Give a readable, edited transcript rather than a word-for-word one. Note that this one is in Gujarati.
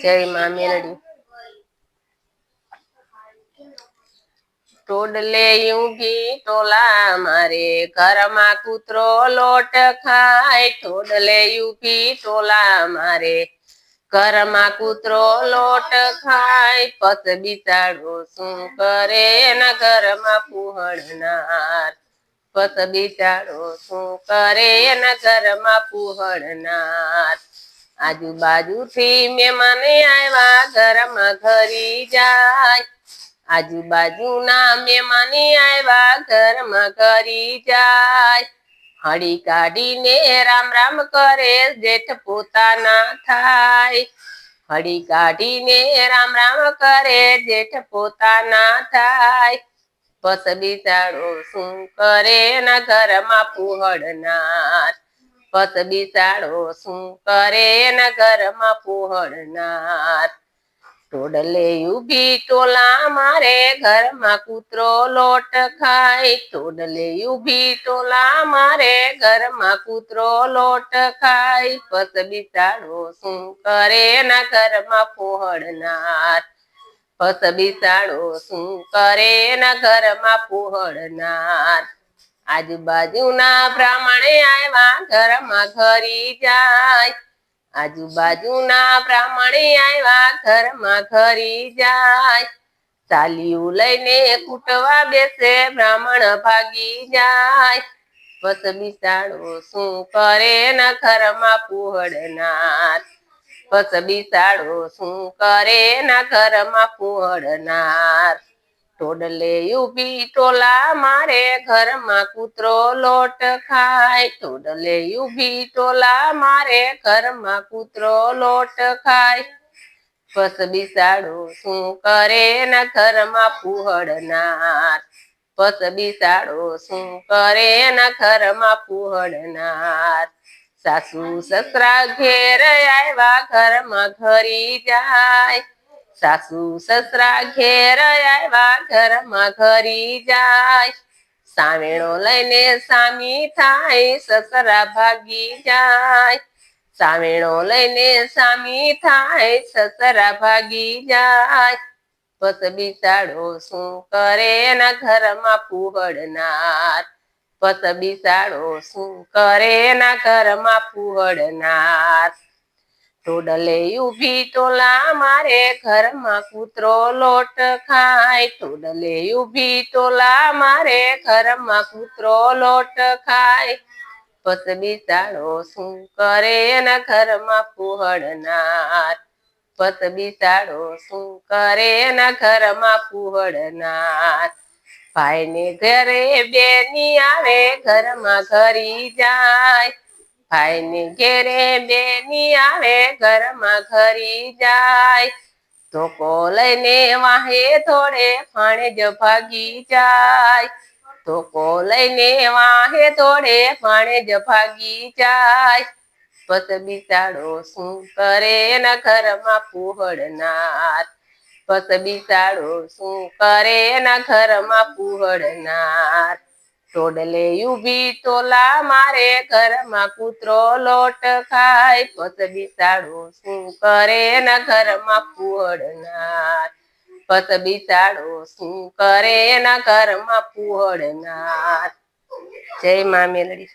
જય માં મેલડી ટોડલે ઊંઘી ટોલા મારે ઘરમાં કૂતરો લોટ ખાય ટોડલે ઊભી ટોલા મારે ઘરમાં કૂતરો લોટ ખાય પસ બિચારો શું કરે એના ઘરમાં પુહળનાર પસ બિચારો શું કરે એના ઘરમાં પુહળનાર આજુબાજુથી મહેમાન આવ્યા ઘરમાં ઘરી જાય આજુબાજુના મહેમાન આવ્યા ઘરમાં ઘરી જાય હળી કાઢીને રામ રામ કરે જેઠ પોતાના થાય હળી કાઢીને રામ રામ કરે જેઠ પોતાના થાય પસ બિચારો શું કરે એના ઘરમાં પુહળનાર પસ બિચારો શું કરે એના ઘરમાં પુહળનાર ટોડલે ઊભી ટોલા મારે ઘરમાં કૂતરો લોટ ખાય ટોડલે ઊભી ટોલા મારે ઘરમાં કૂતરો લોટ ખાય પસ બિચારો શું કરે એના ઘરમાં પુહળનાર પસ બિચારો શું કરે એના ઘરમાં પુહળનાર આજુબાજુના બ્રાહ્મણે આવ્યા ઘરમાં ઘરી જાય આજુબાજુના બ્રાહ્મણે આવ્યા ઘરમાં ઘરી જાય ચાલ્યું લઈને કૂટવા બેસે બ્રાહ્મણ ભાગી જાય પસ બિચારો શું કરે એના ઘરમાં પુહળનાર પસ બિચારો શું કરે એના ઘરમાં પુહળનાર ટોડલે ઊભી ટોલા મારે ઘરમાં કૂતરો લોટ ખાય ટોડલે ઊભી ટોલા મારે ઘરમાં કૂતરો લોટ ખાય પસ બિચારો શું કરે એના ઘરમાં પુહળનાર પસ બિચારો શું કરે એના ઘરમાં પુહળનાર સાસુ સસરા ઘેર આવ્યા ઘરમાં ઘરી જાય સાસુ સસરા ઘેર આવ્યા ઘરમાં ઘરી જાય સાવેણો લઈને સામી થાય સસરા ભાગી જાય સાવેણો લઈને સામી થાય સસરા ભાગી જાય પસ બિચારો શું કરે એના ઘરમાં પુહળનાર પસ બિચારો શું કરે એના ઘરમાં પુહળનાર ટોડલે ઊભી ટોલા મારે ઘરમાં કૂતરો લોટ ખાય ટોડલે ઊભી ટોલા મારે ઘરમાં કૂતરો લોટ ખાય પસ બિચારો શું કરે એના ઘરમાં પુહળનાર પસ બિચારો શું કરે એના ઘરમાં પુહળનાર ભાઈને ઘરે બેની આવે ઘરમાં ઘરી જાય ભાઈને ઘેરે બેની આવે ઘરમાં ઘરી જાય ધોકો લઈને વાહે થોડે ફાણે જ ભાગી જાય ધોકો લઈને વાહે થોડે ફાણે જ ભાગી જાય પસ બિચારો શું કરે એના ઘરમાં પુહળનાર પસ બિચારો શું કરે એના ઘરમાં પુહળનાર ટોડલે ઊભી ટોલા મારે ઘરમાં કૂતરો લોટ ખાય પસ બિચારો શું કરે એના ઘરમાં પુહળનાર પસ બિચારો શું કરે એના ઘરમાં પુહળનાર જય માં મેલડી